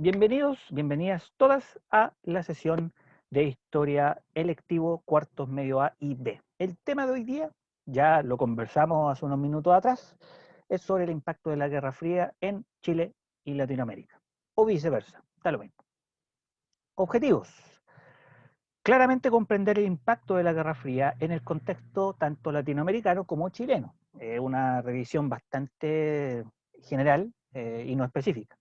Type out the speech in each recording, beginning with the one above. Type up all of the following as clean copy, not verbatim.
Bienvenidos, bienvenidas todas a la sesión de Historia Electivo Cuartos Medio A y B. El tema de hoy día, ya lo conversamos hace unos minutos atrás, es sobre el impacto de la Guerra Fría en Chile y Latinoamérica, o viceversa, da lo mismo. Objetivos. Claramente comprender el impacto de la Guerra Fría en el contexto tanto latinoamericano como chileno. Una revisión bastante general y no específica.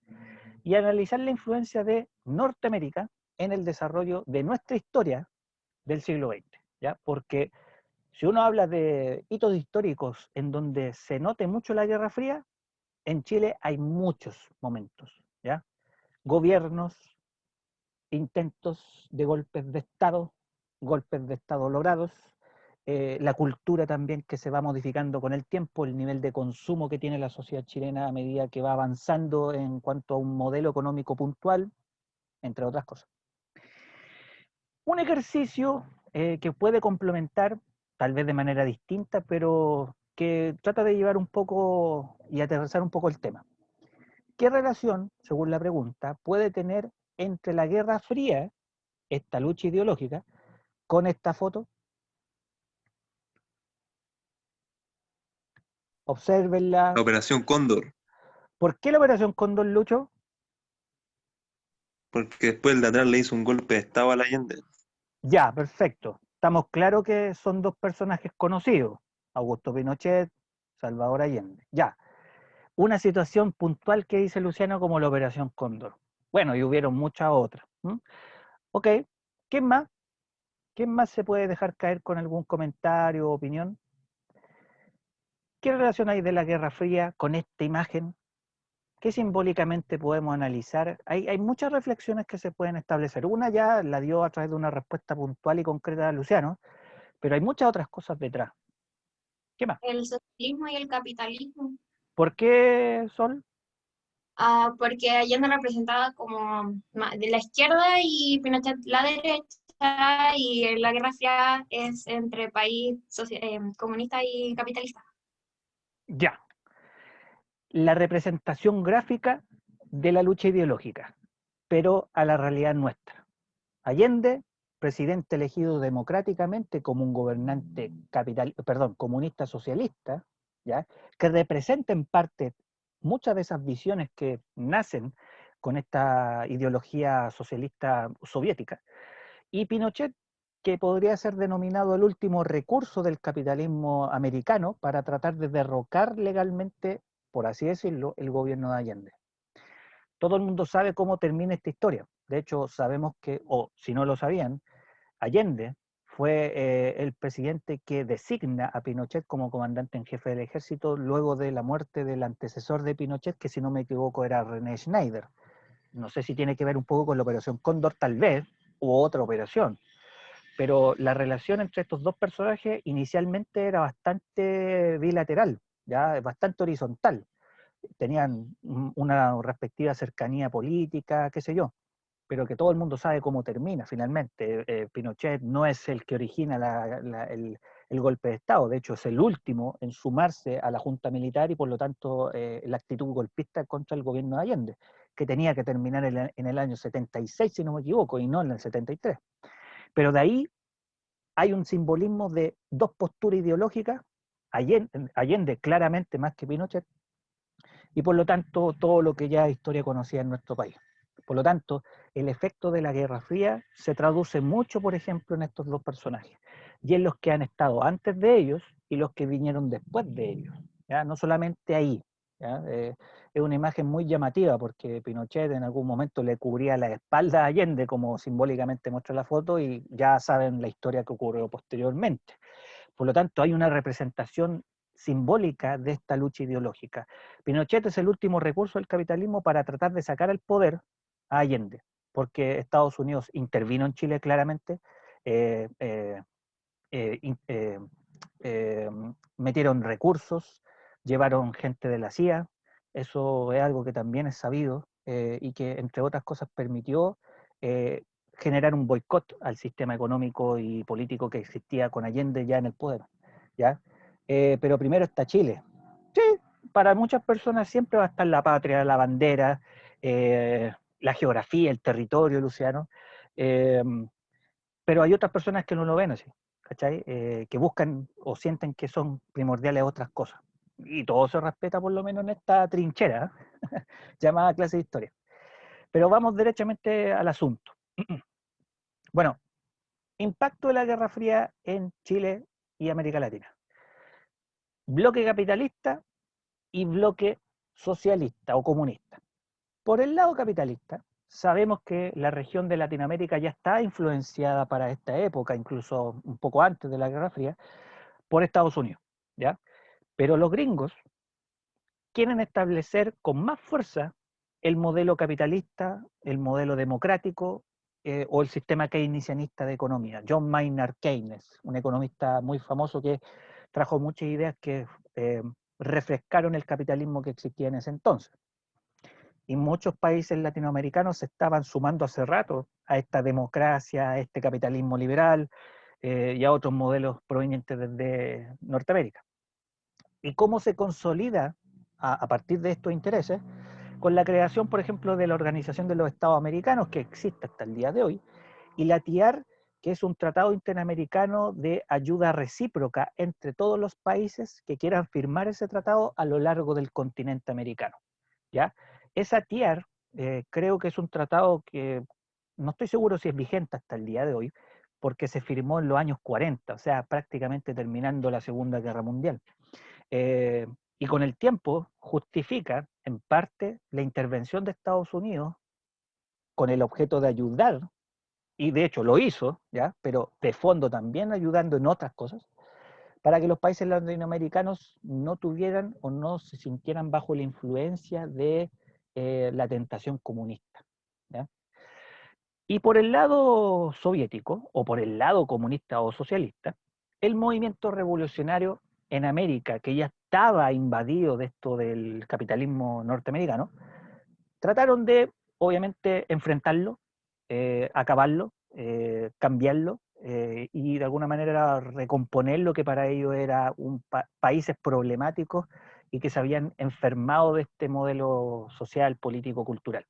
Y analizar la influencia de Norteamérica en el desarrollo de nuestra historia del siglo XX, ¿ya? Porque si uno habla de hitos históricos en donde se note mucho la Guerra Fría, en Chile hay muchos momentos, ¿ya? Gobiernos, intentos de golpes de Estado logrados, la cultura también que se va modificando con el tiempo, el nivel de consumo que tiene la sociedad chilena a medida que va avanzando en cuanto a un modelo económico puntual, entre otras cosas. Un ejercicio que puede complementar, tal vez de manera distinta, pero que trata de llevar un poco y aterrizar un poco el tema. ¿Qué relación, según la pregunta, puede tener entre la Guerra Fría, esta lucha ideológica, con esta foto? La Obsérvenla. Operación Cóndor, ¿Por qué la Operación Cóndor, Lucho? porque después el de atrás le hizo un golpe de estado a la Allende. Ya, perfecto. Estamos claros que son dos personajes conocidos, Augusto Pinochet, Salvador Allende. Ya. Una situación puntual que dice Luciano como la Operación Cóndor. Bueno, y hubieron muchas otras. ¿M? Ok, ¿quién más? ¿Quién más se puede dejar caer con algún comentario o opinión? ¿Qué relación hay de la Guerra Fría con esta imagen? ¿Qué simbólicamente podemos analizar? Hay muchas reflexiones que se pueden establecer. Una ya la dio a través de una respuesta puntual y concreta de Luciano, pero hay muchas otras cosas detrás. ¿Qué más? El socialismo y el capitalismo. ¿Por qué, Sol? Porque Allende representaba como de la izquierda y Pinochet la derecha, y la Guerra Fría es entre país comunista y capitalista. Ya. La representación gráfica de la lucha ideológica, pero a la realidad nuestra. Allende, presidente elegido democráticamente como un gobernante comunista socialista, ¿ya? Que representa en parte muchas de esas visiones que nacen con esta ideología socialista soviética, y Pinochet, que podría ser denominado el último recurso del capitalismo americano para tratar de derrocar legalmente, por así decirlo, el gobierno de Allende. Todo el mundo sabe cómo termina esta historia. De hecho, sabemos que, o si no lo sabían, Allende fue el presidente que designa a Pinochet como comandante en jefe del ejército luego de la muerte del antecesor de Pinochet, que si no me equivoco era René Schneider. No sé si tiene que ver un poco con la operación Cóndor, tal vez, u otra operación. Pero la relación entre estos dos personajes inicialmente era bastante bilateral, ya bastante horizontal. Tenían una respectiva cercanía política, qué sé yo, pero que todo el mundo sabe cómo termina finalmente. Pinochet no es el que origina el golpe de Estado, de hecho es el último en sumarse a la junta militar y por lo tanto la actitud golpista contra el gobierno de Allende, que tenía que terminar en el año 76, si no me equivoco, y no en el 73. Pero de ahí hay un simbolismo de dos posturas ideológicas, Allende claramente más que Pinochet, y por lo tanto todo lo que ya es historia conocida en nuestro país. Por lo tanto, el efecto de la Guerra Fría se traduce mucho, por ejemplo, en estos dos personajes, y en los que han estado antes de ellos y los que vinieron después de ellos. ¿Ya? No solamente ahí. ¿Ya? Es una imagen muy llamativa porque Pinochet en algún momento le cubría la espalda a Allende, como simbólicamente muestra la foto, y ya saben la historia que ocurrió posteriormente. Por lo tanto, hay una representación simbólica de esta lucha ideológica. Pinochet es el último recurso del capitalismo para tratar de sacar el poder a Allende, porque Estados Unidos intervino en Chile claramente, eh, eh, eh, eh, eh, metieron recursos, llevaron gente de la CIA, eso es algo que también es sabido y que entre otras cosas permitió eh, generar un boicot al sistema económico y político que existía con Allende ya en el poder, ¿ya? Pero primero está Chile. Sí, para muchas personas siempre va a estar la patria, la bandera, la geografía, el territorio, Luciano, pero hay otras personas que no lo ven así, ¿cachai? Que buscan o sienten que son primordiales otras cosas. Y todo se respeta por lo menos en esta trinchera llamada clase de historia. Pero vamos derechamente al asunto. Bueno, impacto de la Guerra Fría en Chile y América Latina. Bloque capitalista y bloque socialista o comunista. Por el lado capitalista, sabemos que la región de Latinoamérica ya está influenciada para esta época, incluso un poco antes de la Guerra Fría, por Estados Unidos, ¿ya? Pero los gringos quieren establecer con más fuerza el modelo capitalista, el modelo democrático o el sistema keynesianista de economía. John Maynard Keynes, un economista muy famoso que trajo muchas ideas que refrescaron el capitalismo que existía en ese entonces. Y muchos países latinoamericanos se estaban sumando hace rato a esta democracia, a este capitalismo liberal y a otros modelos provenientes de Norteamérica. ¿Y cómo se consolida a partir de estos intereses? Con la creación, por ejemplo, de la Organización de los Estados Americanos, que existe hasta el día de hoy, y la TIAR, que es un tratado interamericano de ayuda recíproca entre todos los países que quieran firmar ese tratado a lo largo del continente americano, ¿ya? Esa TIAR creo que es un tratado que no estoy seguro si es vigente hasta el día de hoy, porque se firmó en los años 40, o sea, prácticamente terminando la Segunda Guerra Mundial. Y con el tiempo justifica, en parte, la intervención de Estados Unidos con el objeto de ayudar, y de hecho lo hizo, ¿ya? Pero de fondo también ayudando en otras cosas, para que los países latinoamericanos no tuvieran o no se sintieran bajo la influencia de la tentación comunista, ¿ya? Y por el lado soviético, o por el lado comunista o socialista, el movimiento revolucionario en América, que ya estaba invadido de esto del capitalismo norteamericano, trataron de, obviamente, enfrentarlo, acabarlo, cambiarlo, y de alguna manera recomponer lo que para ellos era países problemáticos y que se habían enfermado de este modelo social, político, cultural.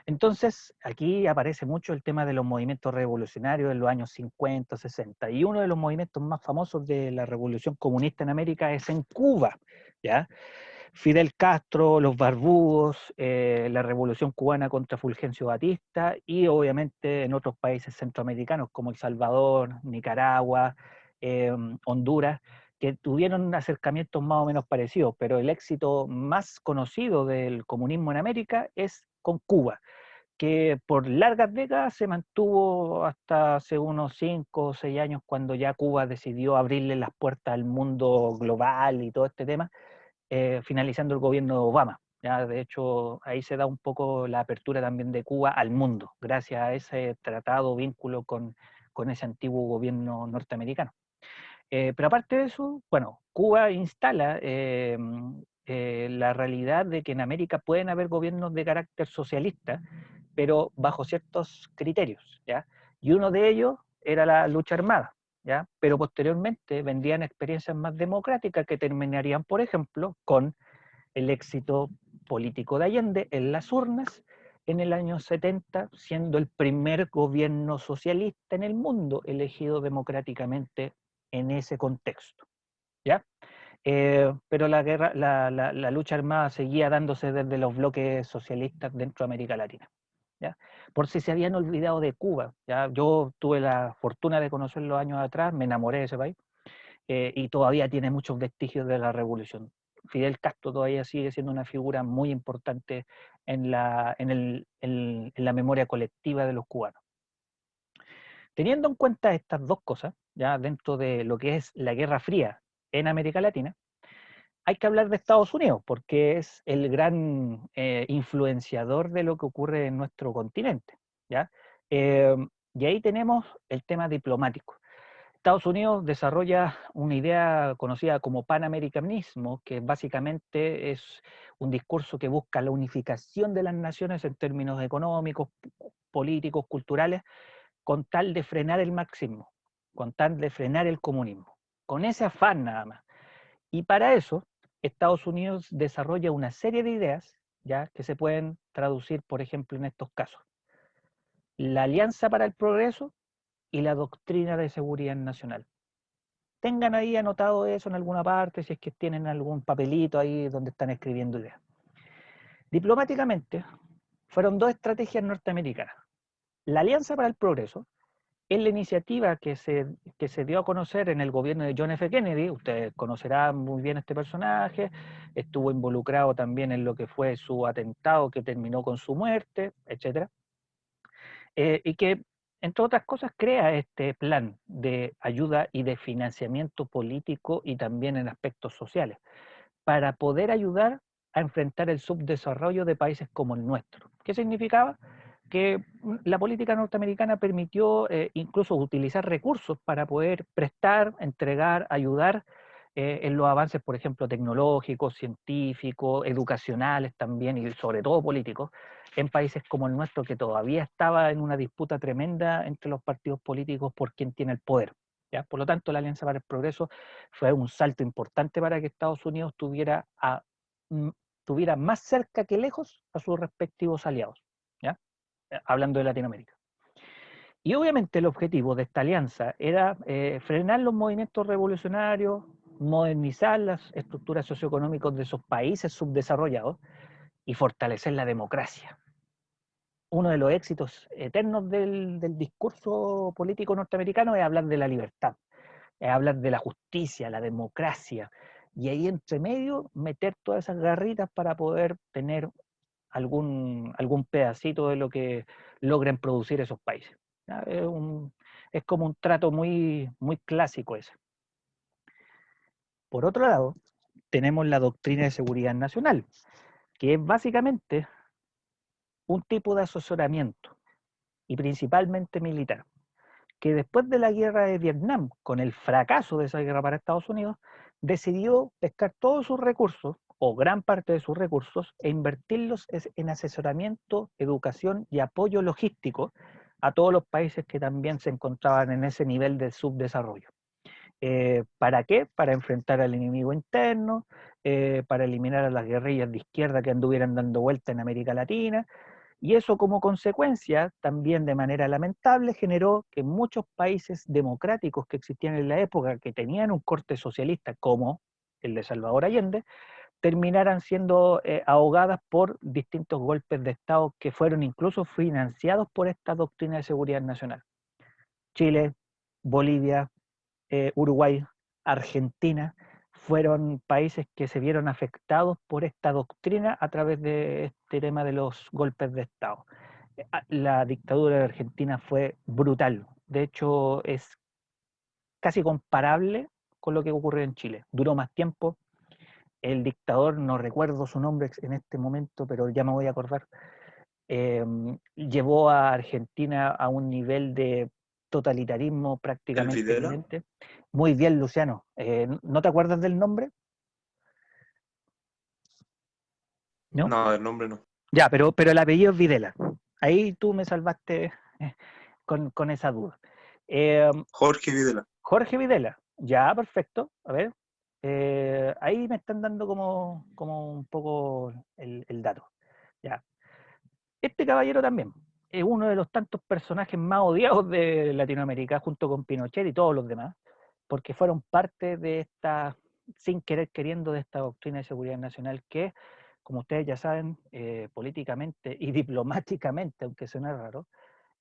Entonces, aquí aparece mucho el tema de los movimientos revolucionarios en los años 50, 60, y uno de los movimientos más famosos de la revolución comunista en América es en Cuba, ¿ya? Fidel Castro, los barbudos, la revolución cubana contra Fulgencio Batista, y obviamente en otros países centroamericanos como El Salvador, Nicaragua, Honduras, que tuvieron acercamientos más o menos parecidos, pero el éxito más conocido del comunismo en América es con Cuba, que por largas décadas se mantuvo hasta hace unos 5 o 6 años, cuando ya Cuba decidió abrirle las puertas al mundo global y todo este tema, finalizando el gobierno de Obama. Ya, de hecho, ahí se da un poco la apertura también de Cuba al mundo, gracias a ese tratado, vínculo con ese antiguo gobierno norteamericano. Pero aparte de eso, bueno, Cuba instala la realidad de que en América pueden haber gobiernos de carácter socialista, pero bajo ciertos criterios, ¿ya? Y uno de ellos era la lucha armada, ¿ya? Pero posteriormente vendrían experiencias más democráticas que terminarían, por ejemplo, con el éxito político de Allende en las urnas en el año 70, siendo el primer gobierno socialista en el mundo elegido democráticamente en ese contexto, ¿ya? Pero la lucha armada seguía dándose desde los bloques socialistas dentro de América Latina, ¿ya? Por si se habían olvidado de Cuba, ¿ya? Yo tuve la fortuna de conocerlo años atrás, me enamoré de ese país, y todavía tiene muchos vestigios de la revolución. Fidel Castro todavía sigue siendo una figura muy importante en la memoria colectiva de los cubanos. Teniendo en cuenta estas dos cosas, ya dentro de lo que es la Guerra Fría en América Latina, hay que hablar de Estados Unidos, porque es el gran influenciador de lo que ocurre en nuestro continente, ¿ya? Y ahí tenemos el tema diplomático. Estados Unidos desarrolla una idea conocida como panamericanismo, que básicamente es un discurso que busca la unificación de las naciones en términos económicos, políticos, culturales, con tal de frenar el marxismo, con tal de frenar el comunismo, con ese afán nada más. Y para eso, Estados Unidos desarrolla una serie de ideas ¿ya? Que se pueden traducir, por ejemplo, en estos casos. La Alianza para el Progreso y la Doctrina de Seguridad Nacional. Tengan ahí anotado eso en alguna parte, si es que tienen algún papelito ahí donde están escribiendo ideas. Diplomáticamente, fueron dos estrategias norteamericanas. La Alianza para el Progreso es la iniciativa que se dio a conocer en el gobierno de John F. Kennedy. Ustedes conocerán muy bien este personaje, estuvo involucrado también en lo que fue su atentado que terminó con su muerte, etc. Y que, entre otras cosas, crea este plan de ayuda y de financiamiento político y también en aspectos sociales, para poder ayudar a enfrentar el subdesarrollo de países como el nuestro. ¿Qué significaba? Que la política norteamericana permitió incluso utilizar recursos para poder prestar, entregar, ayudar en los avances, por ejemplo, tecnológicos, científicos, educacionales también y sobre todo políticos, en países como el nuestro, que todavía estaba en una disputa tremenda entre los partidos políticos por quién tiene el poder. ¿Ya? Por lo tanto, la Alianza para el Progreso fue un salto importante para que Estados Unidos tuviera más cerca que lejos a sus respectivos aliados, ¿ya? Hablando de Latinoamérica. Y obviamente el objetivo de esta alianza era frenar los movimientos revolucionarios, modernizar las estructuras socioeconómicas de esos países subdesarrollados y fortalecer la democracia. Uno de los éxitos eternos del discurso político norteamericano es hablar de la libertad, es hablar de la justicia, la democracia, y ahí entre medio meter todas esas garritas para poder tener algún pedacito de lo que logren producir esos países. Es como un trato muy, muy clásico ese. Por otro lado, tenemos la doctrina de seguridad nacional, que es básicamente un tipo de asesoramiento, y principalmente militar, que después de la guerra de Vietnam, con el fracaso de esa guerra para Estados Unidos, decidió pescar todos sus recursos, o gran parte de sus recursos, e invertirlos en asesoramiento, educación y apoyo logístico a todos los países que también se encontraban en ese nivel de subdesarrollo. ¿Para qué? Para enfrentar al enemigo interno, para eliminar a las guerrillas de izquierda que anduvieran dando vuelta en América Latina, y eso como consecuencia, también de manera lamentable, generó que muchos países democráticos que existían en la época, que tenían un corte socialista, como el de Salvador Allende, terminaran siendo ahogadas por distintos golpes de Estado que fueron incluso financiados por esta doctrina de seguridad nacional. Chile, Bolivia, Uruguay, Argentina, fueron países que se vieron afectados por esta doctrina a través de este tema de los golpes de Estado. La dictadura de Argentina fue brutal, de hecho es casi comparable con lo que ocurrió en Chile. Duró más tiempo, el dictador, no recuerdo su nombre en este momento, pero ya me voy a acordar, llevó a Argentina a un nivel de totalitarismo ¿El prácticamente Videla? evidente. Muy bien, Luciano. ¿No te acuerdas del nombre? ¿No? No, el nombre no. Ya, pero el apellido es Videla. Ahí tú me salvaste con esa duda. Eh, Jorge Videla. Jorge Videla. Ya, perfecto. A ver. Ahí me están dando como un poco el dato. Ya. Este caballero también es uno de los tantos personajes más odiados de Latinoamérica, junto con Pinochet y todos los demás, porque fueron parte de esta, sin querer queriendo, de esta doctrina de seguridad nacional que, como ustedes ya saben, políticamente y diplomáticamente, aunque suene raro,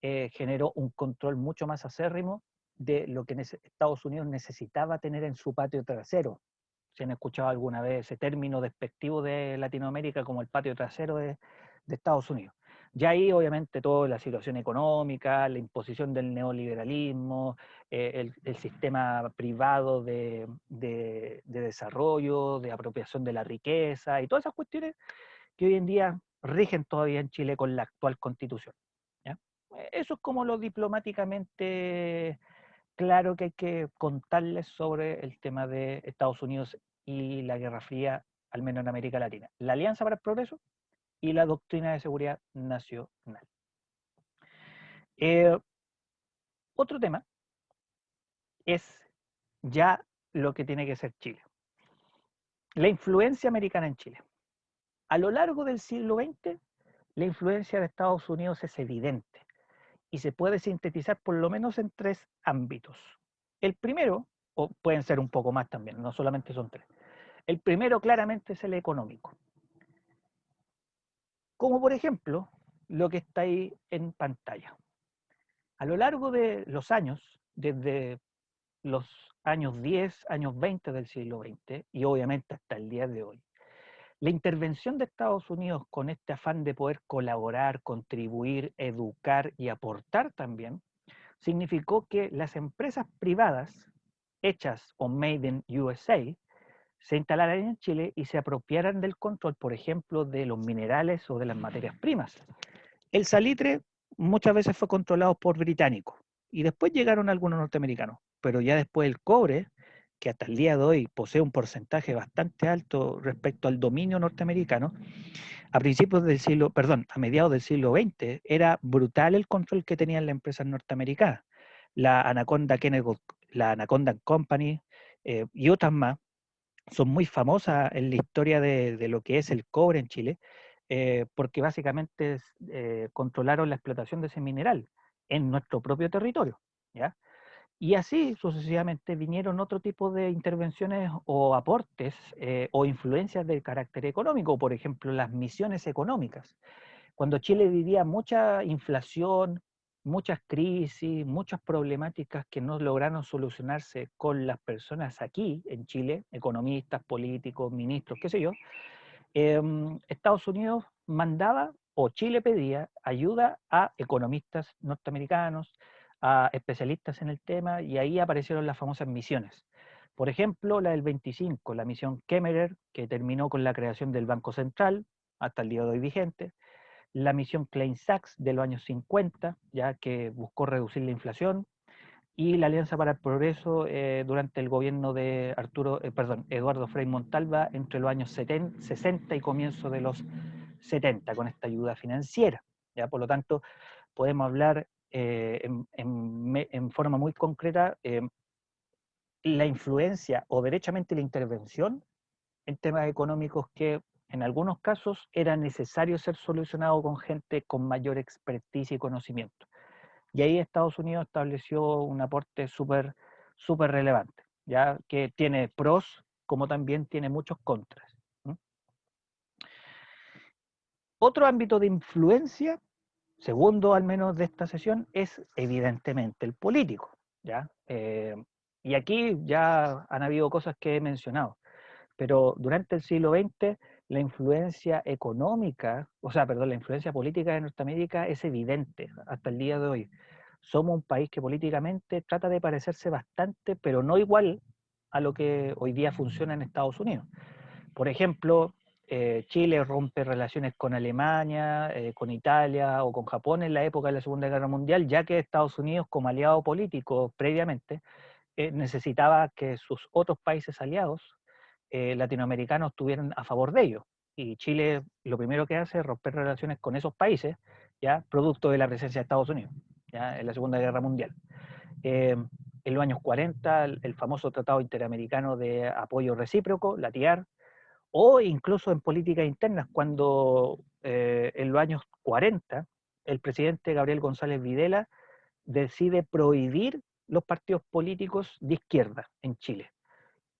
generó un control mucho más acérrimo de lo que Estados Unidos necesitaba tener en su patio trasero. Si han escuchado alguna vez ese término despectivo de Latinoamérica como el patio trasero de Estados Unidos. Ya ahí obviamente toda la situación económica, la imposición del neoliberalismo, el sistema privado de desarrollo, de apropiación de la riqueza y todas esas cuestiones que hoy en día rigen todavía en Chile con la actual constitución. ¿Ya? Eso es como lo diplomáticamente claro que hay que contarles sobre el tema de Estados Unidos y la Guerra Fría, al menos en América Latina. La Alianza para el Progreso y la Doctrina de Seguridad Nacional. Otro tema es ya lo que tiene que ser Chile. La influencia americana en Chile. A lo largo del siglo XX, la influencia de Estados Unidos es evidente y se puede sintetizar por lo menos en 3 ámbitos. El primero, o pueden ser un poco más también, no solamente son 3. El primero claramente es el económico. Como por ejemplo, lo que está ahí en pantalla. A lo largo de los años, desde los años 10, años 20 del siglo XX y obviamente hasta el día de hoy, la intervención de Estados Unidos con este afán de poder colaborar, contribuir, educar y aportar también, significó que las empresas privadas hechas o made in USA se instalaran en Chile y se apropiaran del control, por ejemplo, de los minerales o de las materias primas. El salitre muchas veces fue controlado por británicos y después llegaron algunos norteamericanos, pero ya después el cobre, que hasta el día de hoy posee un porcentaje bastante alto respecto al dominio norteamericano, a principios del siglo, perdón, a mediados del siglo XX, era brutal el control que tenían las empresas norteamericanas. La Anaconda Kennedy, la Anaconda Company y otras más son muy famosas en la historia de lo que es el cobre en Chile, porque básicamente controlaron la explotación de ese mineral en nuestro propio territorio, ¿ya? Y así sucesivamente vinieron otro tipo de intervenciones o aportes o influencias de carácter económico, por ejemplo, las misiones económicas. Cuando Chile vivía mucha inflación, muchas crisis, muchas problemáticas que no lograron solucionarse con las personas aquí en Chile, economistas, políticos, ministros, qué sé yo, Estados Unidos mandaba o Chile pedía ayuda a economistas norteamericanos, a especialistas en el tema, y ahí aparecieron las famosas misiones. Por ejemplo, la del 25, la misión Kemmerer, que terminó con la creación del Banco Central, hasta el día de hoy vigente, la misión Klein-Sachs de los años 50, ya que buscó reducir la inflación, y la Alianza para el Progreso durante el gobierno de Eduardo Frei Montalva entre los años 60 y comienzo de los 70, con esta ayuda financiera. ¿Ya? Por lo tanto, podemos hablar en forma muy concreta la influencia o derechamente la intervención en temas económicos que en algunos casos era necesario ser solucionado con gente con mayor expertise y conocimiento. Y ahí Estados Unidos estableció un aporte súper relevante, ya que tiene pros como también tiene muchos contras. ¿Mm? Otro ámbito de influencia, segundo al menos de esta sesión, es evidentemente el político. ¿Ya? Y aquí ya han habido cosas que he mencionado. Pero durante el siglo XX la influencia económica, o sea, perdón, la influencia política de Norteamérica es evidente hasta el día de hoy. Somos un país que políticamente trata de parecerse bastante, pero no igual a lo que hoy día funciona en Estados Unidos. Por ejemplo, Chile rompe relaciones con Alemania, con Italia o con Japón en la época de la Segunda Guerra Mundial, ya que Estados Unidos, como aliado político previamente, necesitaba que sus otros países aliados latinoamericanos estuvieran a favor de ellos. Y Chile lo primero que hace es romper relaciones con esos países, ya producto de la presencia de Estados Unidos, ya en la Segunda Guerra Mundial. En los años 40, el famoso Tratado Interamericano de Apoyo Recíproco, la TIAR, o incluso en políticas internas, cuando en los años 40 el presidente Gabriel González Videla decide prohibir los partidos políticos de izquierda en Chile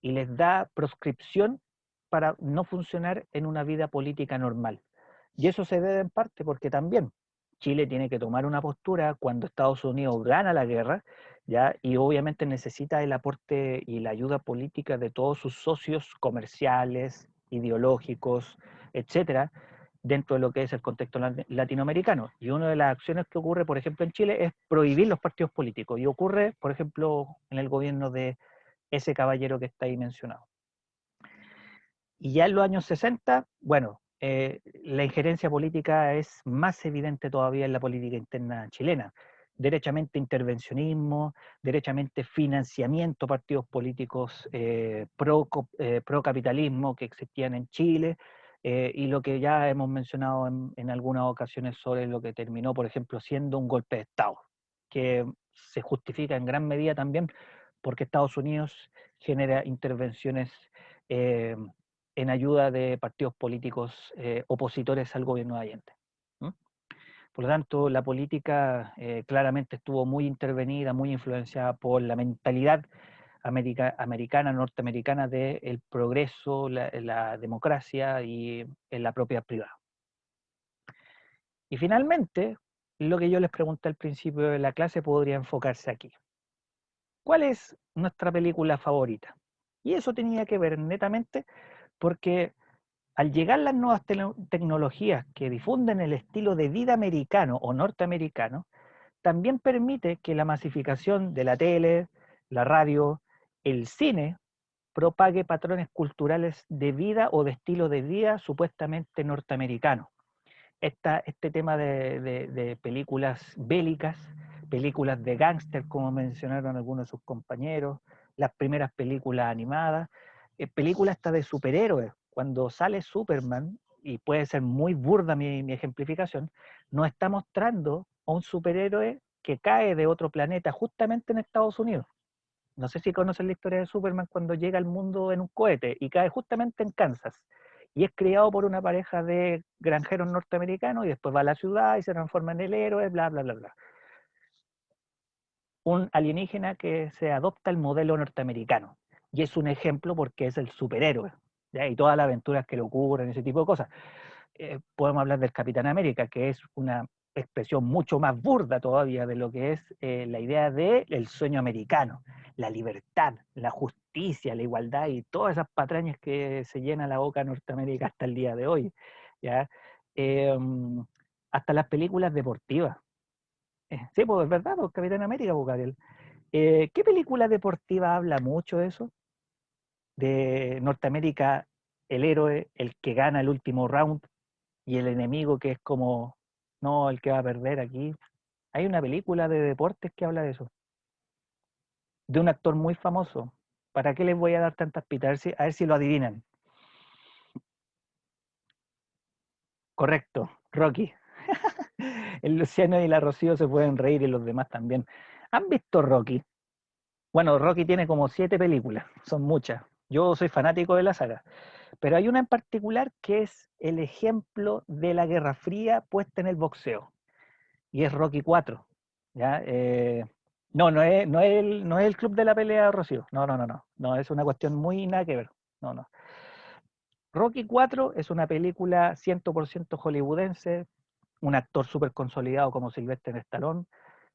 y les da proscripción para no funcionar en una vida política normal. Y eso se debe en parte porque también Chile tiene que tomar una postura cuando Estados Unidos gana la guerra, ¿ya? Y obviamente necesita el aporte y la ayuda política de todos sus socios comerciales, ideológicos, etcétera, dentro de lo que es el contexto latinoamericano. Y una de las acciones que ocurre, por ejemplo, en Chile es prohibir los partidos políticos. Y ocurre, por ejemplo, en el gobierno de ese caballero que está ahí mencionado. Y ya en los años 60, bueno, la injerencia política es más evidente todavía en la política interna chilena. Derechamente intervencionismo, derechamente financiamiento a partidos políticos pro capitalismo que existían en Chile, y lo que ya hemos mencionado en algunas ocasiones sobre lo que terminó, por ejemplo, siendo un golpe de Estado, que se justifica en gran medida también porque Estados Unidos genera intervenciones en ayuda de partidos políticos opositores al gobierno de Allende. ¿Mm? Por lo tanto, la política claramente estuvo muy intervenida, muy influenciada por la mentalidad americana, norteamericana del progreso, la democracia y en la propiedad privada. Y finalmente, lo que yo les pregunté al principio de la clase podría enfocarse aquí. ¿Cuál es nuestra película favorita? Y eso tenía que ver netamente porque al llegar las nuevas tecnologías que difunden el estilo de vida americano o norteamericano, también permite que la masificación de la tele, la radio, el cine, propague patrones culturales de vida o de estilo de vida supuestamente norteamericano. Este tema de películas bélicas, películas de gángster, como mencionaron algunos de sus compañeros, las primeras películas animadas, películas hasta de superhéroes. Cuando sale Superman, y puede ser muy burda mi ejemplificación, nos está mostrando a un superhéroe que cae de otro planeta justamente en Estados Unidos. No sé si conocen la historia de Superman cuando llega al mundo en un cohete y cae justamente en Kansas. Y es criado por una pareja de granjeros norteamericanos y después va a la ciudad y se transforma en el héroe, bla, bla, bla, bla. Un alienígena que se adopta el modelo norteamericano. Y es un ejemplo porque es el superhéroe, ¿ya? Y todas las aventuras que le ocurren, ese tipo de cosas. Podemos hablar del Capitán América, que es una expresión mucho más burda todavía de lo que es la idea del sueño americano, la libertad, la justicia, la igualdad y todas esas patrañas que se llena la boca Norteamérica hasta el día de hoy, ¿ya? Eh, hasta las películas deportivas. Sí, pues es verdad, pues Capitán América, pues, Gabriel. ¿Qué película deportiva habla mucho de eso? De Norteamérica, el héroe, el que gana el último round, y el enemigo que es como, no, el que va a perder aquí. Hay una película de deportes que habla de eso, de un actor muy famoso. ¿Para qué les voy a dar tantas pistas? A ver si lo adivinan. Correcto, Rocky. El Luciano y la Rocío se pueden reír y los demás también. ¿Han visto Rocky? Bueno, Rocky tiene como 7 películas, son muchas. Yo soy fanático de la saga, pero hay una en particular que es el ejemplo de la Guerra Fría puesta en el boxeo. Y es Rocky 4. ¿Ya? No, no es el club de la pelea, Rocío. No, no, no, no. No, es una cuestión muy nada que ver. No, no. Rocky 4 es una película 100% hollywoodense, un actor súper consolidado como Sylvester Stallone,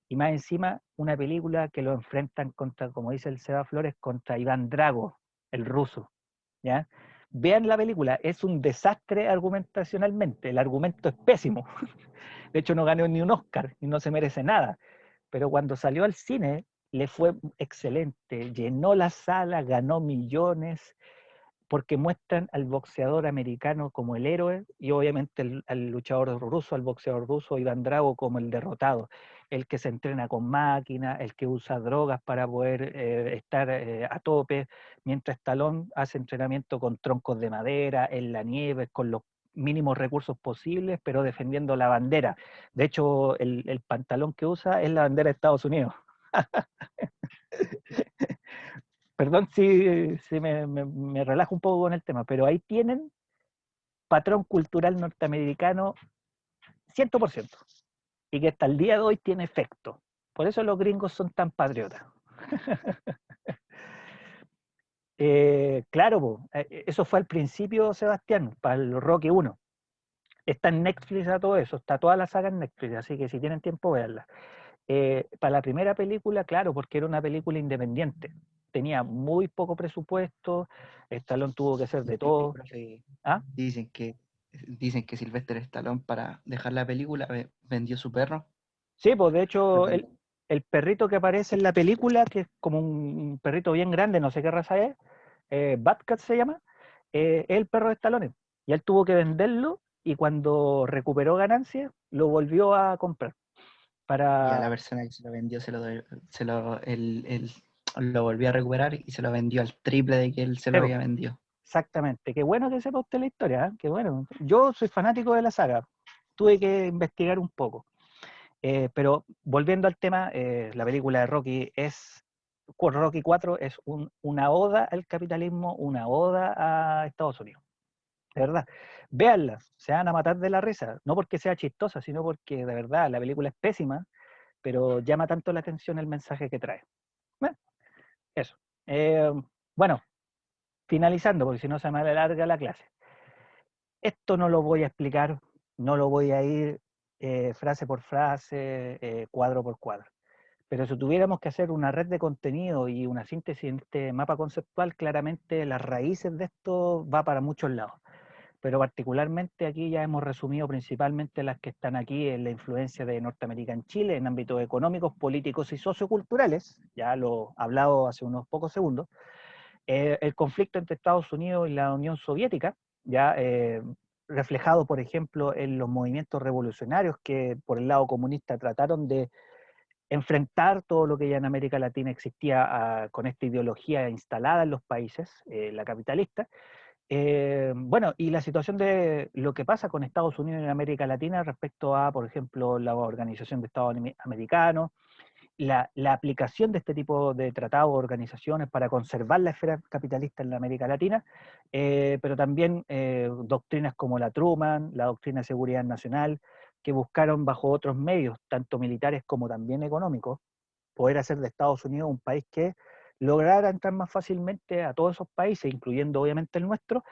y más encima una película que lo enfrentan contra, como dice el Seba Flores, contra Iván Drago, el ruso. ¿Ya? Vean la película, es un desastre argumentacionalmente, el argumento es pésimo. De hecho, no ganó ni un Oscar y no se merece nada. Pero cuando salió al cine, le fue excelente. Llenó la sala, ganó millones, porque muestran al boxeador americano como el héroe y obviamente al luchador ruso, al boxeador ruso, Iván Drago, como el derrotado. El que se entrena con máquinas, el que usa drogas para poder estar a tope, mientras Stallone hace entrenamiento con troncos de madera, en la nieve, con los mínimos recursos posibles, pero defendiendo la bandera. De hecho, el pantalón que usa es la bandera de Estados Unidos. Perdón si me relajo un poco con el tema, pero ahí tienen patrón cultural norteamericano 100%, y que hasta el día de hoy tiene efecto. Por eso los gringos son tan patriotas. Claro, eso fue al principio, Sebastián, para el Rocky 1. Está en Netflix a todo eso, está toda la saga en Netflix, así que si tienen tiempo, veanla. Para la primera película, claro, porque era una película independiente. Tenía muy poco presupuesto, Stallone tuvo que hacer de todo. ¿Ah? Dicen que Sylvester Stallone, para dejar la película, vendió su perro. Sí, pues de hecho el perrito que aparece en la película, que es como un perrito bien grande, no sé qué raza es, Batcat se llama, es el perro de Stallone. Y él tuvo que venderlo y cuando recuperó ganancias, lo volvió a comprar. Y a la Para... persona que se lo vendió lo volvió a recuperar y se lo vendió al triple de que él se lo había vendido. Exactamente. Qué bueno que sepa usted la historia, ¿eh? Qué bueno. Yo soy fanático de la saga. Tuve que investigar un poco. Pero volviendo al tema, la película de Rocky Rocky 4 es una oda al capitalismo, una oda a Estados Unidos. de verdad. Véanla, se van a matar de la risa, no porque sea chistosa, sino porque de verdad la película es pésima, pero llama tanto la atención el mensaje que trae. Bueno, eso. Bueno, finalizando, porque si no se me alarga la clase. Esto no lo voy a explicar, no lo voy a ir frase por frase, cuadro por cuadro. Pero si tuviéramos que hacer una red de contenido y una síntesis en este mapa conceptual, claramente las raíces de esto va para muchos lados. Pero particularmente aquí ya hemos resumido principalmente las que están aquí en la influencia de Norteamérica en Chile, en ámbitos económicos, políticos y socioculturales, ya lo he hablado hace unos pocos segundos, el conflicto entre Estados Unidos y la Unión Soviética, ya reflejado, por ejemplo, en los movimientos revolucionarios que por el lado comunista trataron de enfrentar todo lo que ya en América Latina existía con esta ideología instalada en los países, la capitalista. Bueno, y la situación de lo que pasa con Estados Unidos en América Latina respecto a, por ejemplo, la Organización de Estados Americanos, la aplicación de este tipo de tratados o organizaciones para conservar la esfera capitalista en la América Latina, pero también doctrinas como la Truman, la doctrina de seguridad nacional, que buscaron bajo otros medios, tanto militares como también económicos, poder hacer de Estados Unidos un país que lograra entrar más fácilmente a todos esos países, incluyendo obviamente el nuestro,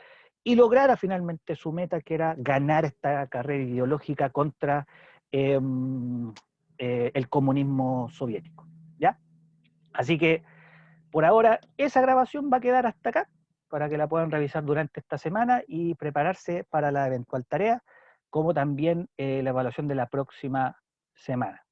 y lograra finalmente su meta, que era ganar esta carrera ideológica contra el comunismo soviético, ¿ya? Así que, por ahora, esa grabación va a quedar hasta acá, para que la puedan revisar durante esta semana y prepararse para la eventual tarea, como también la evaluación de la próxima semana.